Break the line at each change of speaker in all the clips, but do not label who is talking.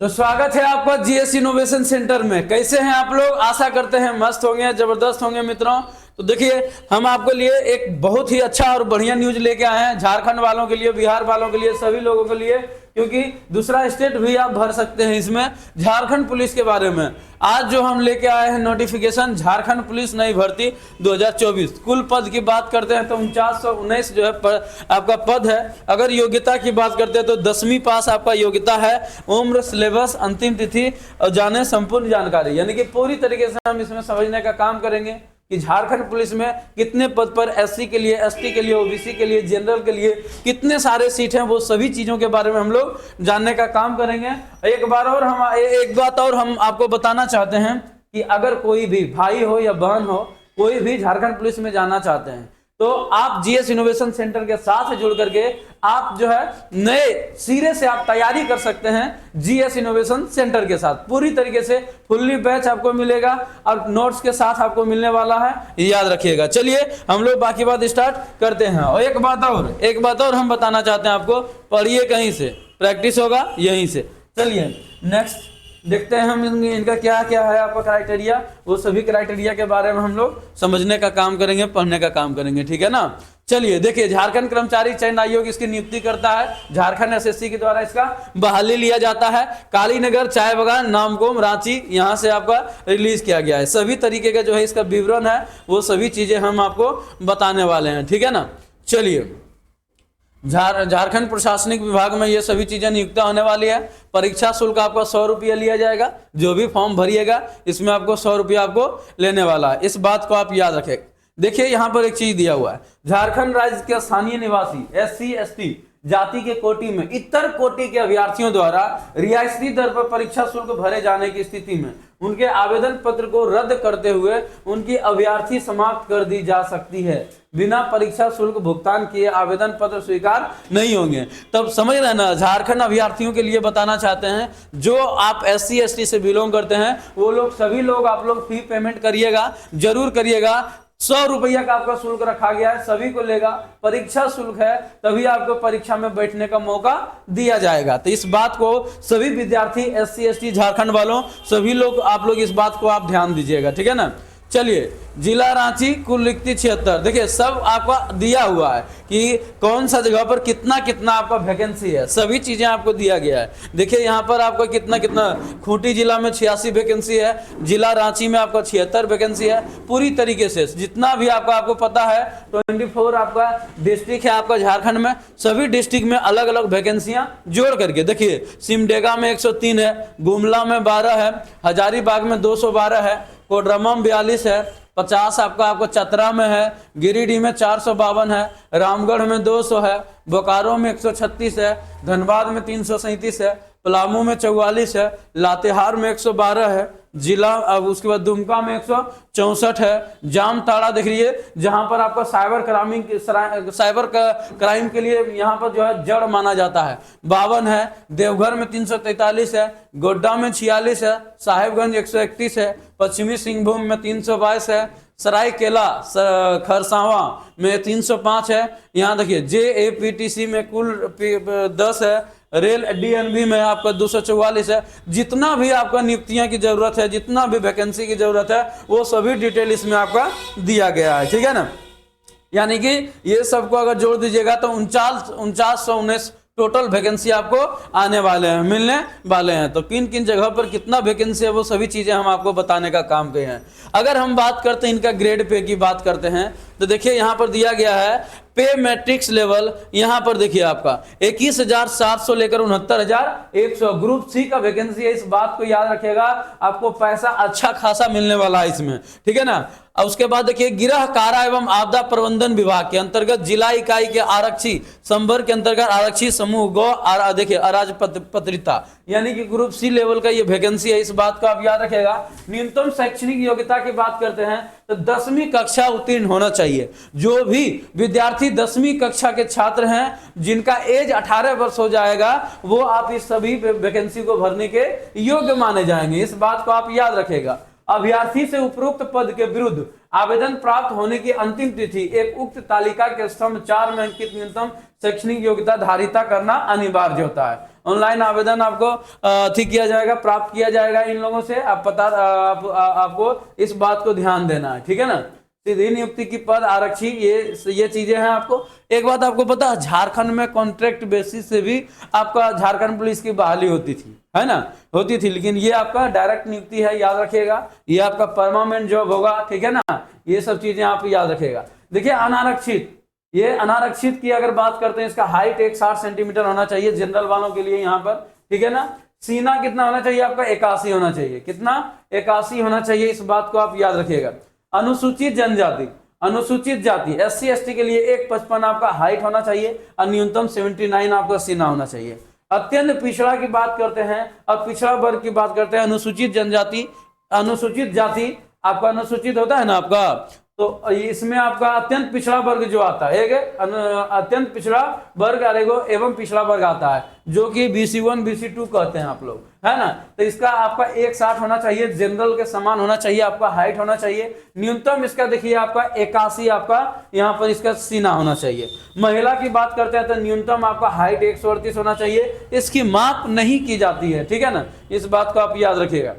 तो स्वागत है आपका जीएस इनोवेशन सेंटर में। कैसे हैं आप लोग? आशा करते हैं मस्त होंगे, जबरदस्त होंगे मित्रों। तो देखिए, हम आपके लिए एक बहुत ही अच्छा और बढ़िया न्यूज लेके आए हैं, झारखंड वालों के लिए, बिहार वालों के लिए, सभी लोगों के लिए, क्योंकि दूसरा स्टेट भी आप भर सकते हैं इसमें। झारखंड पुलिस के बारे में आज जो हम लेके आए हैं नोटिफिकेशन, झारखंड पुलिस नई भर्ती 2024। कुल पद की बात करते हैं तो 4919 जो है आपका पद है। अगर योग्यता की बात करते हैं तो 10वीं पास आपका योग्यता है। उम्र, सिलेबस, अंतिम तिथि और जाने संपूर्ण जानकारी, यानी कि पूरी तरीके से हम इसमें समझने का काम करेंगे कि झारखंड पुलिस में कितने पद पर एससी के लिए, एसटी के लिए, ओबीसी के लिए, जनरल के लिए कितने सारे सीट हैं, वो सभी चीजों के बारे में हम लोग जानने का काम करेंगे। एक बात और हम आपको बताना चाहते हैं कि अगर कोई भी भाई हो या बहन हो, कोई भी झारखंड पुलिस में जाना चाहते हैं तो आप जीएस इनोवेशन सेंटर के साथ जुड़ करके आप जो है नए सिरे से आप तैयारी कर सकते हैं जीएस इनोवेशन सेंटर के साथ। पूरी तरीके से फुल्ली बैच आपको मिलेगा और नोट्स के साथ आपको मिलने वाला है, याद रखिएगा। चलिए हम लोग बाकी बात स्टार्ट करते हैं। और एक बात और हम बताना चाहते हैं आपको, पढ़िए कहीं से, प्रैक्टिस होगा यहीं से। चलिए नेक्स्ट देखते हैं हम इनका क्या क्या है आपका क्राइटेरिया, वो सभी क्राइटेरिया के बारे में हम लोग समझने का काम करेंगे, पढ़ने का काम करेंगे, ठीक है ना। चलिए देखिए, झारखंड कर्मचारी चयन आयोग इसकी नियुक्ति करता है। झारखंड एसएससी के द्वारा इसका बहाली लिया जाता है। कालीनगर, चाय बगान, नामकोम, रांची, यहां से आपका रिलीज किया गया है। सभी तरीके का जो है इसका विवरण है, वो सभी चीजें हम आपको बताने वाले हैं, ठीक है ना। चलिए, झारखंड प्रशासनिक विभाग में ये सभी चीजें नियुक्त होने वाली है। परीक्षा शुल्क आपका 100 रुपया लिया जाएगा। जो भी फॉर्म भरिएगा इसमें आपको 100 रुपया आपको लेने वाला है, इस बात को आप याद रखें। देखिए यहाँ पर एक चीज दिया हुआ है, झारखंड राज्य के स्थानीय निवासी एससी एसटी जाति के कोटि में इतर कोटि के अभ्यर्थियों द्वारा रियायती दर पर परीक्षा शुल्क भरे जाने की स्थिति में उनके आवेदन पत्र को रद्द करते हुए उनकी अभ्यर्थी समाप्त कर दी जा सकती है। बिना परीक्षा शुल्क भुगतान किए आवेदन पत्र स्वीकार नहीं होंगे। तब समझ रहे ना, झारखंड अभ्यर्थियों के लिए बताना चाहते हैं, जो आप एससी एसटी से बिलोंग करते हैं वो लोग, सभी लोग आप लोग फी पेमेंट करिएगा, जरूर करिएगा। 100 रुपया का आपका शुल्क रखा गया है, सभी को लेगा। परीक्षा शुल्क है, तभी आपको परीक्षा में बैठने का मौका दिया जाएगा। तो इस बात को सभी विद्यार्थी एससी एसटी झारखंड वालों, सभी लोग आप लोग इस बात को आप ध्यान दीजिएगा, ठीक है ना। चलिए, जिला रांची, कुल रिक्ति 76। देखिए सब आपका दिया हुआ है कि कौन सा जगह पर कितना कितना आपका वैकेंसी है, सभी चीजें आपको दिया गया है। देखिए यहाँ पर आपका कितना कितना, खूंटी जिला में 86 वैकेंसी है, जिला रांची में आपका 76 वैकेंसी है। पूरी तरीके से जितना भी आपको पता है 24 आपका डिस्ट्रिक्ट है आपका झारखंड में, सभी डिस्ट्रिक्ट में अलग अलग वैकेंसियां जोड़ करके। देखिए सिमडेगा में 103 है, गुमला में 12 है, हजारीबाग में 212 है, कोडरमा में 42 है, 50 आपको चतरा में है, गिरिडीह में 452 है, रामगढ़ में 200 है, बोकारो में 136 है, धनबाद में 337 है, पलामू में 44 है, लातेहार में 112 है, जिला, अब उसके बाद दुमका में 164 है, जामताड़ा देख लीजिए जहां पर आपका साइबर क्राइम के लिए यहाँ पर जो है जड़ माना जाता है, 52 है, देवघर में 343 है, गोड्डा में 46 है, साहेबगंज 131 है, पश्चिमी सिंहभूम में 322 है, सरायकेला खरसावां में 305 है। यहाँ देखिए जेएपीटीसी में कुल 10 है, रेल डीएनबी में आपका 244 है। जितना भी आपका नियुक्तियां की जरूरत है, जितना भी वैकेंसी की जरूरत है, वो सभी डिटेल इसमें आपका दिया गया है, ठीक है ना। यानी कि ये सबको अगर जोड़ दीजिएगा तो 4919 टोटल वैकेंसी आपको आने वाले हैं, मिलने वाले हैं। तो किन किन जगह पर कितना वैकेंसी है वो सभी चीजें हम आपको बताने का काम किए हैं। अगर हम बात करते हैं इनका ग्रेड पे की बात करते हैं तो देखिए यहाँ पर दिया गया है पे मैट्रिक्स लेवल। यहाँ पर देखिए आपका 21,700 लेकर 69,100 ग्रुप सी का वैकेंसी है। इस बात को याद रखिएगा, आपको पैसा अच्छा खासा मिलने वाला है इसमें, ठीक है ना। और उसके बाद देखिए गृह कारा एवं आपदा प्रबंधन विभाग के अंतर्गत जिला इकाई के आरक्षी संवर्ग के अंतर्गत आरक्षी समूह गौ देखिए अराजपत्रिता, यानी कि ग्रुप सी लेवल का ये वैकेंसी है। इस बात को आप याद रखेगा। न्यूनतम शैक्षणिक योग्यता की बात करते हैं तो 10वीं कक्षा उत्तीर्ण होना चाहिए। जो भी विद्यार्थी 10वीं कक्षा के छात्र हैं, जिनका एज 18 वर्ष हो जाएगा, वो आप इस सभी वैकेंसी को भरने के योग्य माने जाएंगे। इस बात को आप याद रखेगा। अभ्यर्थी से उपरोक्त पद के विरुद्ध आवेदन प्राप्त होने की अंतिम तिथि एक उक्त तालिका के स्तंभ 4 में अंकित न्यूनतम शैक्षणिक योग्यता धारिता करना अनिवार्य होता है। ऑनलाइन आवेदन आपको ठीक किया जाएगा, प्राप्त किया जाएगा इन लोगों से। आपको इस बात को ध्यान देना है, ठीक है ना। सीधी नियुक्ति की पद, आरक्षी, ये चीजें हैं। आपको एक बात आपको पता है, झारखंड में कॉन्ट्रैक्ट बेसिस से भी आपका झारखंड पुलिस की बहाली होती थी, है ना, होती थी, लेकिन ये आपका डायरेक्ट नियुक्ति है, याद रखिएगा। ये आपका परमानेंट जॉब होगा, ठीक है ना। ये सब चीजें आप याद रखिएगा। देखिए अनारक्षित, ये अनारक्षित की अगर बात करते हैं, इसका हाइट 160 सेंटीमीटर होना चाहिए जनरल वालों के लिए यहाँ पर, ठीक है ना। सीना कितना होना चाहिए आपका, 81 होना चाहिए। कितना, 81 होना चाहिए, इस बात को आप याद रखिएगा। अनुसूचित जनजाति, अनुसूचित जाति SC ST के लिए 155 आपका हाइट होना चाहिए और न्यूनतम 79 आपका सीना होना चाहिए। अत्यंत पिछड़ा की बात करते हैं, अब पिछड़ा वर्ग की बात करते हैं। अनुसूचित जनजाति, अनुसूचित जाति आपका अनुसूचित होता है ना आपका, तो इसमें आपका अत्यंत पिछड़ा वर्ग जो आता है, एक अत्यंत पिछड़ा वर्ग एवं पिछड़ा वर्ग आता है, जो कि BC1 BC2 कहते हैं आप लोग, है ना। तो इसका आपका 160 होना चाहिए, जनरल के समान होना चाहिए, आपका हाइट होना चाहिए। न्यूनतम इसका देखिए आपका 81 आपका यहाँ पर इसका सीना होना चाहिए। महिला की बात करते हैं तो न्यूनतम आपका हाइट 138 होना चाहिए। इसकी माप नहीं की जाती है, ठीक है ना, इस बात को आप याद रखिएगा।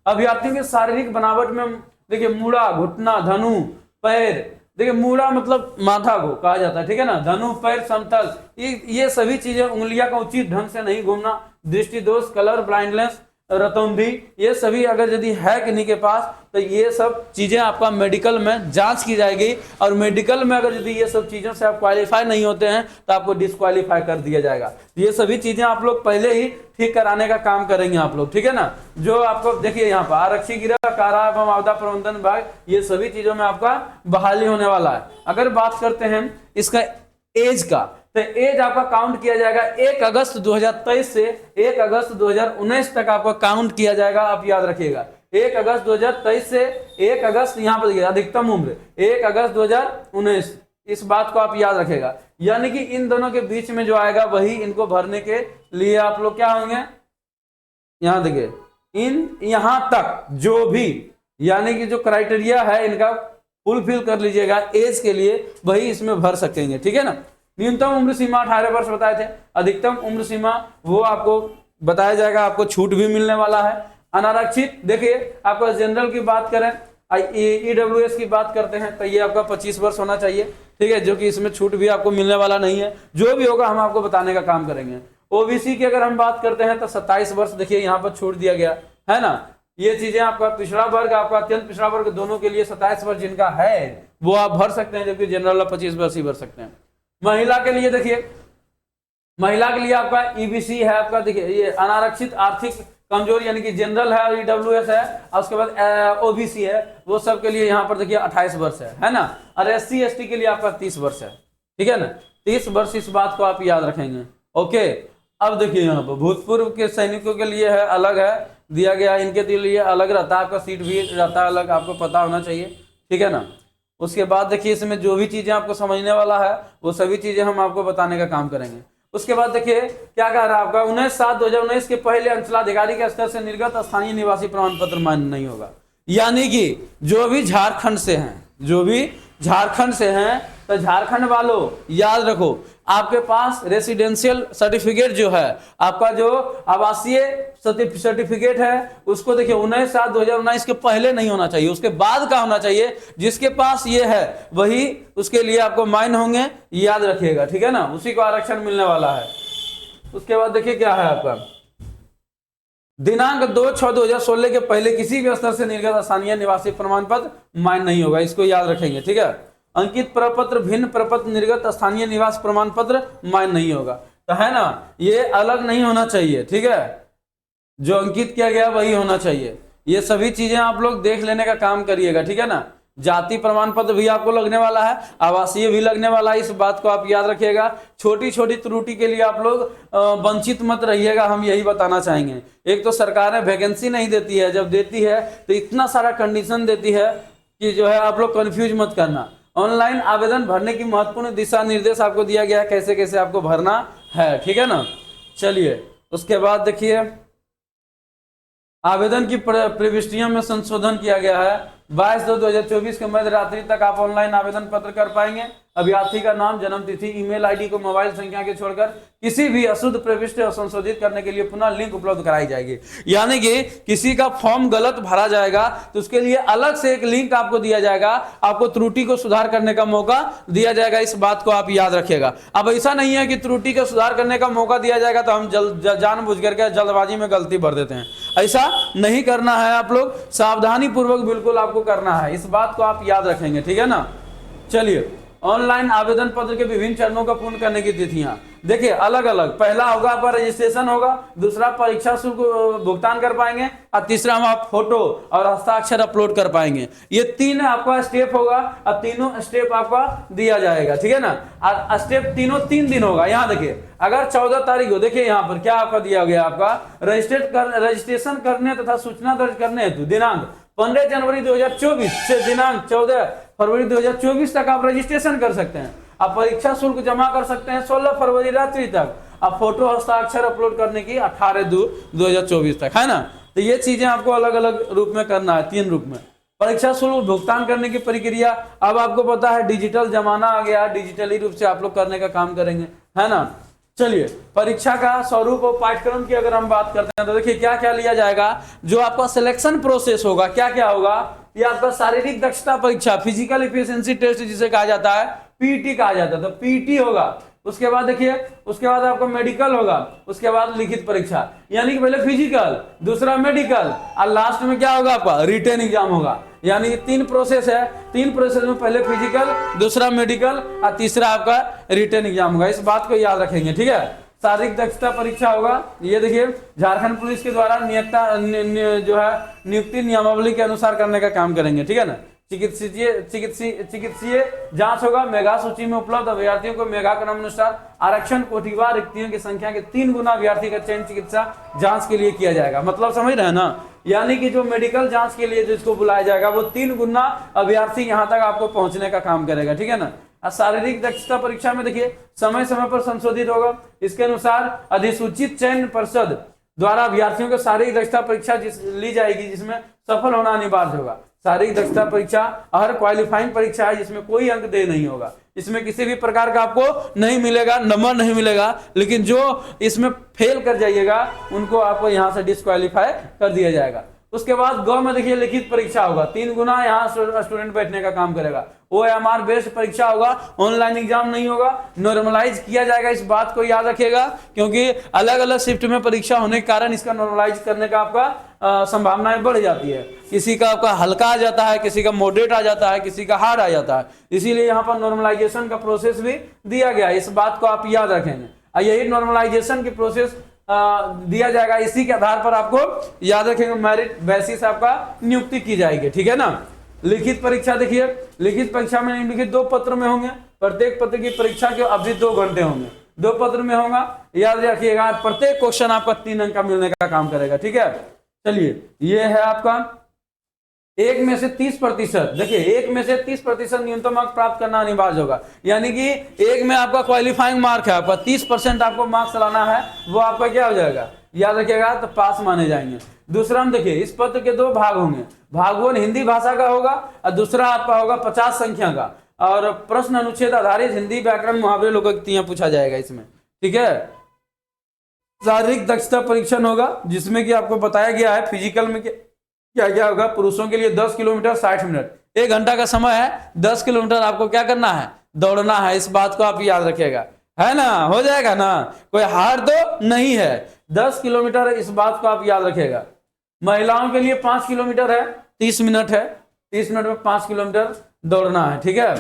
अभ्यर्थी की शारीरिक बनावट में देखिए मूड़ा, घुटना, धनु, पैर, देखिए मूड़ा मतलब माथा को कहा जाता है, ठीक है ना। धनु, पैर, समतल, ये सभी चीजें, उंगलियां का उचित ढंग से नहीं घूमना, दृष्टि दोष, कलर ब्लाइंडनेस, रतौंधी, ये सभी अगर यदि है किन्हीं के पास, तो ये सब चीजें आपका मेडिकल में जांच की जाएगी। और मेडिकल में अगर यदि ये सब चीजों से आप क्वालिफाई नहीं होते हैं तो आपको डिस्क्वालीफाई कर दिया जाएगा। ये सभी चीजें आप लोग पहले ही ठीक कराने का काम करेंगे आप लोग, ठीक है ना। जो आपको देखिए यहाँ पर आरक्षी गिरह, कारा एवं आपदा प्रबंधन विभाग, ये सभी चीजों में आपका बहाली होने वाला है। अगर बात करते हैं इसका एज का, तो एज आपका काउंट किया जाएगा 1 अगस्त 2023 से 1 अगस्त 2019 तक आपका काउंट किया जाएगा, आप याद रखिएगा। 1 अगस्त 2023 से 1 अगस्त यहाँ पर अधिकतम उम्र 1 अगस्त 2019, इस बात को आप याद रखेगा। यानी कि इन दोनों के बीच में जो आएगा वही इनको भरने के लिए आप लोग क्या होंगे, यहां देखिए इन यहां तक जो भी, यानी कि जो क्राइटेरिया है इनका फुलफिल कर लीजिएगा एज के लिए, वही इसमें भर सकेंगे, ठीक है ना। न्यूनतम उम्र सीमा 18 वर्ष बताए थे, अधिकतम उम्र सीमा वो आपको बताया जाएगा, आपको छूट भी मिलने वाला है। अनारक्षित देखिए आपका जनरल की बात करें, EWS की बात करते हैं तो ये आपका 25 वर्ष होना चाहिए, ठीक है, जो कि इसमें छूट भी आपको मिलने वाला नहीं है। जो भी होगा हम आपको बताने का काम करेंगे। OBC की अगर हम बात करते हैं तो 27 वर्ष देखिए यहाँ पर छूट दिया गया है ना। ये चीजें आपका पिछड़ा वर्ग, आपका अत्यंत पिछड़ा वर्ग, दोनों के लिए 27 वर्ष जिनका है वो आप भर सकते हैं, जबकि जनरल 25 वर्ष ही भर सकते हैं। महिला के लिए देखिए, महिला के लिए आपका EBC है, आपका देखिए ये अनारक्षित आर्थिक कमजोर यानी कि जनरल है, और EWS है, और उसके बाद OBC है, वो सब के लिए यहाँ पर देखिए 28 वर्ष है ना। और SC ST के लिए आपका 30 वर्ष है, ठीक है ना, 30 वर्ष, इस बात को आप याद रखेंगे। ओके, अब देखिए यहाँ पर भूतपूर्व के सैनिकों के लिए है, अलग है दिया गया, इनके लिए अलग रहता है, आपका सीट भी रहता है अलग, आपको पता होना चाहिए, ठीक है ना। उसके बाद देखिए इसमें जो भी चीजें आपको समझने वाला है वो सभी चीजें हम आपको बताने का काम करेंगे। उसके बाद देखिए क्या कह रहा है आपका, 19/7/2019 के पहले अंचलाधिकारी के स्तर से निर्गत स्थानीय निवासी प्रमाण पत्र मान्य नहीं होगा। यानी कि जो भी झारखंड से हैं, जो भी झारखंड से हैं, तो झारखंड वालों याद रखो, आपके पास रेसिडेंशियल सर्टिफिकेट जो है, आपका जो आवासीय सर्टिफिकेट है, उसको देखिए 19/7/2019 के पहले नहीं होना चाहिए, उसके बाद का होना चाहिए। जिसके पास ये है वही उसके लिए आपको माइन होंगे, याद रखिएगा, ठीक है ना, उसी को आरक्षण मिलने वाला है। उसके बाद देखिए क्या है आपका, दिनांक 2/6/2016 के पहले किसी भी स्तर से निर्गत स्थानीय निवासी प्रमाण पत्र मान्य नहीं होगा, इसको याद रखेंगे, ठीक है। अंकित प्रपत्र, भिन्न प्रपत्र, निर्गत स्थानीय निवास प्रमाण पत्र मान्य नहीं होगा, तो है ना, ये अलग नहीं होना चाहिए, ठीक है, जो अंकित किया गया वही होना चाहिए। ये सभी चीजें आप लोग देख लेने का काम करिएगा, ठीक है ना। जाति प्रमाण पत्र भी आपको लगने वाला है, आवासीय भी लगने वाला है, इस बात को आप याद रखिएगा। छोटी छोटी त्रुटि के लिए आप लोग वंचित मत रहिएगा, हम यही बताना चाहेंगे। एक तो सरकार वैकेंसी नहीं देती है, जब देती है तो इतना सारा कंडीशन देती है कि जो है आप लोग कंफ्यूज मत करना। ऑनलाइन आवेदन भरने की महत्वपूर्ण दिशा निर्देश आपको दिया गया है, कैसे कैसे आपको भरना है, ठीक है ना। चलिए उसके बाद देखिए आवेदन की प्रविष्टियों में संशोधन किया गया है। 22/2/2024 के मध्य रात्रि तक आप ऑनलाइन आवेदन पत्र कर पाएंगे। अभ्यर्थी का नाम, जन्म तिथि, ईमेल आईडी को मोबाइल संख्या के छोड़कर किसी भी अशुद्ध प्रविष्टि और संशोधित करने के लिए पुनः लिंक उपलब्ध कराई जाएगी। यानी कि किसी का फॉर्म गलत भरा जाएगा तो उसके लिए अलग से एक लिंक आपको दिया जाएगा, आपको त्रुटि को सुधार करने का मौका दिया जाएगा। इस बात को आप याद रखिएगा। अब ऐसा नहीं है कि त्रुटि का सुधार करने का मौका दिया जाएगा तो हम जानबूझ करके जल्दबाजी में गलती भर देते हैं। ऐसा नहीं करना है, आप लोग सावधानी पूर्वक बिल्कुल आपको करना है। इस बात को आप याद रखेंगे, ठीक है ना। चलिए, ऑनलाइन आवेदन पत्र के विभिन्न चरणों का पूर्ण करने की तिथियां देखिए अलग अलग। पहला होगा आपका रजिस्ट्रेशन होगा, दूसरा परीक्षा शुल्क भुगतान कर पाएंगे, और तीसरा हम आप फोटो और हस्ताक्षर अपलोड कर पाएंगे। ये 3 आपका स्टेप होगा और तीनों स्टेप आपका दिया जाएगा, ठीक है ना। और स्टेप तीनों 3 दिन होगा। यहाँ देखिए, अगर 14 तारीख को देखिए यहाँ पर क्या आपका दिया गया, आपका रजिस्ट्रेशन करने तथा सूचना दर्ज करने हेतु दिनांक 15 जनवरी 2024 से दिनांक 14 फरवरी 2024 तक आप रजिस्ट्रेशन कर सकते हैं। आप परीक्षा शुल्क जमा कर सकते हैं 16 फरवरी रात्रि तक। आप फोटो हस्ताक्षर अपलोड करने की 18/2/2024 तक, है ना। तो ये चीजें आपको अलग अलग रूप में करना है, 3 रूप में। परीक्षा शुल्क भुगतान करने की प्रक्रिया, अब आपको पता है डिजिटल जमाना आ गया, डिजिटली रूप से आप लोग करने का काम करेंगे, है ना। चलिए, परीक्षा का स्वरूप और पाठ्यक्रम की अगर हम बात करते हैं तो देखिए क्या क्या लिया जाएगा। जो आपका सिलेक्शन प्रोसेस होगा, क्या क्या होगा, ये आपका शारीरिक दक्षता परीक्षा, फिजिकल एफिशिएंसी टेस्ट जिसे कहा जाता है, पीटी कहा जाता है, तो पीटी होगा। उसके बाद देखिए, उसके बाद आपका मेडिकल होगा, उसके बाद लिखित परीक्षा, यानी कि पहले फिजिकल, दूसरा मेडिकल, और लास्ट में क्या होगा आपका रिटन एग्जाम होगा। यानी कि 3 प्रोसेस है। 3 प्रोसेस में पहले फिजिकल, दूसरा मेडिकल और तीसरा आपका रिटन एग्जाम होगा। इस बात को याद रखेंगे, ठीक है। शारीरिक दक्षता परीक्षा होगा, ये देखिए झारखंड पुलिस के द्वारा जो है नियुक्ति नियमावली के अनुसार करने का काम करेंगे, ठीक है ना। चिकित्सीय जांच होगा, मेगा सूची में उपलब्ध अभ्यर्थियों को मेगा क्रम अनुसार आरक्षण कोटिवार रिक्तियों की संख्या के 3 गुना अभ्यर्थी का चयन चिकित्सा जांच के लिए किया जाएगा। मतलब समझ रहे हैं ना। यानी कि जो मेडिकल जांच के लिए जिसको बुलाया जाएगा वो 3 गुना अभ्यर्थी यहां तक आपको पहुंचने का काम करेगा, ठीक है ना। शारीरिक दक्षता परीक्षा में देखिए समय समय पर संशोधित होगा। इसके अनुसार अधिसूचित चयन परिषद द्वारा अभ्यर्थियों को शारीरिक दक्षता परीक्षा ली जाएगी जिसमें सफल होना अनिवार्य होगा। शारीरिक दक्षता परीक्षा हर क्वालिफाइंग परीक्षा है जिसमें कोई अंक दे नहीं होगा। इसमें किसी भी प्रकार का आपको नहीं मिलेगा, नंबर नहीं मिलेगा, लेकिन जो इसमें फेल कर जाइएगा उनको आपको यहां से डिस्क्वालीफाई कर दिया जाएगा। उसके बाद गौ में देखिए लिखित परीक्षा होगा, 3 गुना यहाँ स्टूडेंट बैठने का काम करेगा। OMR बेस्ड परीक्षा होगा, ऑनलाइन एग्जाम नहीं होगा, नॉर्मलाइज किया जाएगा। इस बात को याद रखिएगा क्योंकि अलग अलग शिफ्ट में परीक्षा होने के कारण इसका नॉर्मलाइज करने का आपका संभावनाएं बढ़ जाती है। किसी का आपका हल्का आ जाता है, किसी का मॉडरेट आ जाता है, किसी का हार्ड आ जाता है। इसीलिए यहाँ पर नॉर्मलाइजेशन का प्रोसेस भी दिया गया है। इस बात को आप याद रखेंगे। यही नॉर्मलाइजेशन की प्रोसेस दिया जाएगा, इसी के आधार पर आपको याद रखेंगे मेरिट बेसिस आपका नियुक्ति की जाएगी, ठीक है ना। लिखित परीक्षा देखिए, लिखित परीक्षा में निम्नलिखित 2 पत्र में होंगे। प्रत्येक पत्र की परीक्षा की अवधि 2 घंटे होंगे। 2 पत्र में होगा, याद रखिएगा। प्रत्येक क्वेश्चन आपका 3 अंक का मिलने का काम करेगा, ठीक है। चलिए, ये है आपका 1 में से 30%। देखिए 1 में से 30% न्यूनतम अंक प्राप्त करना अनिवार्य होगा। यानी कि 1 में आपका क्वालिफाइंग मार्क है, आपका 30% आपको मार्क्स लाना है, वो आपका क्या हो जाएगा, याद रखिएगा, तो पास माने जाएंगे। दूसरा हम देखिए, इस पत्र के 2 भाग होंगे। भाग 1 हिंदी भाषा का होगा और दूसरा आपका होगा 50 संख्या का, और प्रश्न अनुच्छेद आधारित हिंदी व्याकरण मुहावरे लोकोक्तियां पूछा जाएगा इसमें, ठीक है। शारीरिक दक्षता परीक्षण होगा जिसमें कि आपको बताया गया है फिजिकल में क्या क्या होगा। पुरुषों के लिए 10 किलोमीटर 60 मिनट, 1 घंटा का समय है। 10 किलोमीटर आपको क्या करना है, दौड़ना है। इस बात को आप याद रखिएगा, है ना, हो जाएगा ना, कोई हार तो नहीं है। 10 किलोमीटर, इस बात को आप याद रखिएगा। महिलाओं के लिए 5 किलोमीटर है, 30 मिनट है। 30 मिनट में 5 किलोमीटर दौड़ना है, ठीक है।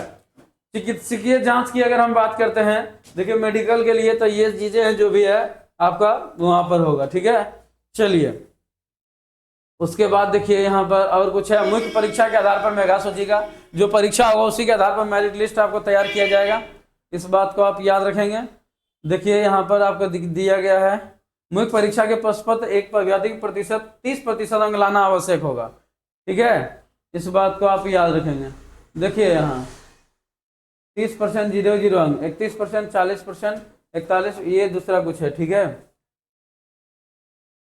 चिकित्सकीय जांच की अगर हम बात करते हैं, देखिए मेडिकल के लिए तो ये चीजें हैं जो भी है आपका वहां पर होगा, ठीक है। चलिए, उसके बाद देखिए यहाँ पर और कुछ है। मुख्य परीक्षा के आधार पर मेगा सूची का जो परीक्षा होगा उसी के आधार पर मेरिट लिस्ट आपको तैयार किया जाएगा। इस बात को आप याद रखेंगे। देखिए यहाँ पर आपको दिया गया है मुख्य परीक्षा के प्रश्न पत्र 1 पर अभ्यर्थी 30% अंक लाना आवश्यक होगा, ठीक है। इस बात को आप याद रखेंगे। देखिए यहाँ 30% 0 अंक, 31% 40% 41, ये दूसरा कुछ है, ठीक है।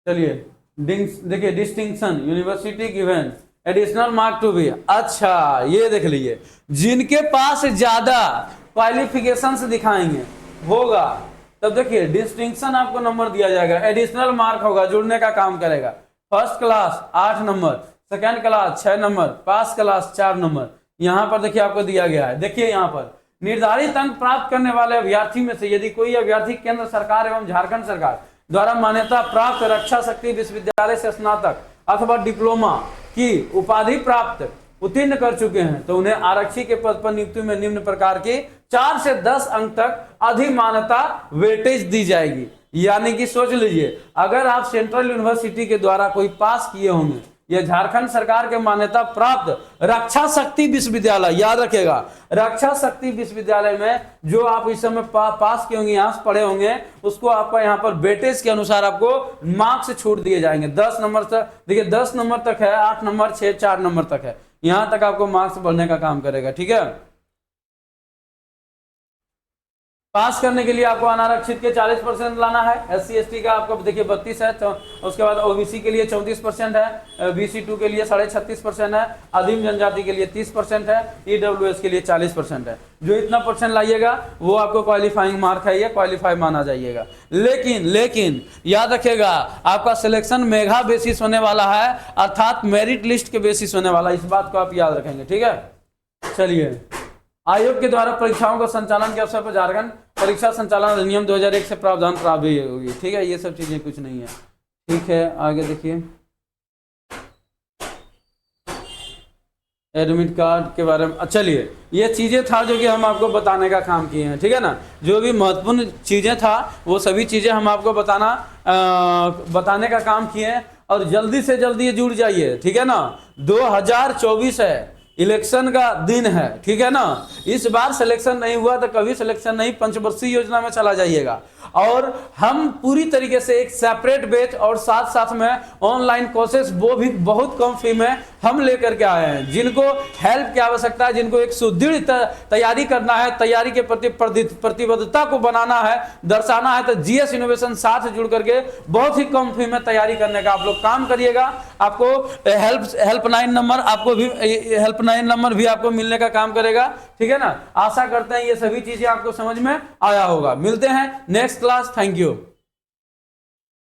चलिए, देखिए distinction university given additional mark to be. अच्छा ये देख लीजिए, जिनके पास ज्यादा क्वालिफिकेशंस दिखाएंगे होगा, तब देखिए डिस्टिंक्शन आपको नंबर दिया जाएगा, एडिशनल मार्क होगा, जुड़ने का काम करेगा। First class 8 number, second class 6 number, pass class 4 number. यहाँ पर देखिए आपको दिया गया है। देखिए यहाँ पर निर्धारित अंक प्राप्त करने वाले अभ्यर्थी में से यदि कोई अभ्यर्थी केंद्र सरकार एवं झारखंड सरकार द्वारा मान्यता प्राप्त रक्षा शक्ति विश्वविद्यालय से स्नातक अथवा डिप्लोमा की उपाधि प्राप्त उत्तीर्ण कर चुके हैं, तो उन्हें आरक्षी के पद पर नियुक्ति में निम्न प्रकार की 4 से 10 अंक तक अधिमान्यता वेटेज दी जाएगी। यानी कि सोच लीजिए, अगर आप सेंट्रल यूनिवर्सिटी के द्वारा कोई पास किए होंगे या झारखंड सरकार के मान्यता प्राप्त रक्षा शक्ति विश्वविद्यालय, याद रखिएगा रक्षा शक्ति विश्वविद्यालय में जो आप इस समय पास किए होंगे, यहाँ से पढ़े होंगे, उसको आपका यहाँ पर वेटेज के अनुसार आपको मार्क्स छूट दिए जाएंगे। 10 नंबर तक, देखिए 10 नंबर तक है, 8 नंबर 6 4 नंबर तक है, यहां तक आपको मार्क्स बढ़ने का काम करेगा। ठीक है, पास करने के लिए आपको अनारक्षित के 40% लाना है, SC ST का आपको देखिए 32 है, उसके बाद OBC के लिए 34% है, BC2 के लिए 36.5% है, आदिम जनजाति के लिए 30% है, EWS के लिए 40% है। जो इतना परसेंट लाइएगा वो आपको क्वालिफाइंग मार्क है, ये क्वालिफाई माना जाइएगा। लेकिन याद रखिएगा आपका सिलेक्शन मेगा बेसिस होने वाला है, अर्थात मेरिट लिस्ट के बेसिस होने वाला है, इस बात को आप याद रखेंगे। ठीक है, चलिए, आयोग के द्वारा परीक्षाओं का संचालन के अवसर पर झारखंड परीक्षा संचालन अधिनियम 2001 से प्रावधान प्राप्त होगी। ठीक है, ये सब चीजें कुछ नहीं है। ठीक है, आगे देखिए, एडमिट कार्ड के बारे में चलिए, ये चीजें था जो कि हम आपको बताने का काम किए हैं। ठीक है ना, जो भी महत्वपूर्ण चीजें था वो सभी चीजें हम आपको बताने का काम किए हैं, और जल्दी से जल्दी ये जुड़ जाइए। ठीक है ना, 2024 है, इलेक्शन का दिन है। ठीक है ना, इस बार सिलेक्शन नहीं हुआ तो कभी सिलेक्शन नहीं, पंचवर्षीय योजना में चला जाइएगा। और हम पूरी तरीके से एक सेपरेट बैच और साथ साथ में ऑनलाइन कोर्सेस, वो भी बहुत कम फी में हम लेकर के आए हैं। जिनको हेल्प की आवश्यकता है, जिनको एक सुदृढ़ तैयारी करना है, तैयारी के प्रति प्रतिबद्धता को बनाना है, दर्शाना है, तो GS इनोवेशन साथ जुड़ करके बहुत ही कम फी में तैयारी करने का आप लोग काम करिएगा। आपको हेल्पलाइन नंबर भी आपको मिलने का काम करेगा। ठीक है ना, आशा करते हैं ये सभी चीजें आपको समझ में आया होगा। मिलते हैं नेक्स्ट क्लास, थैंक यू।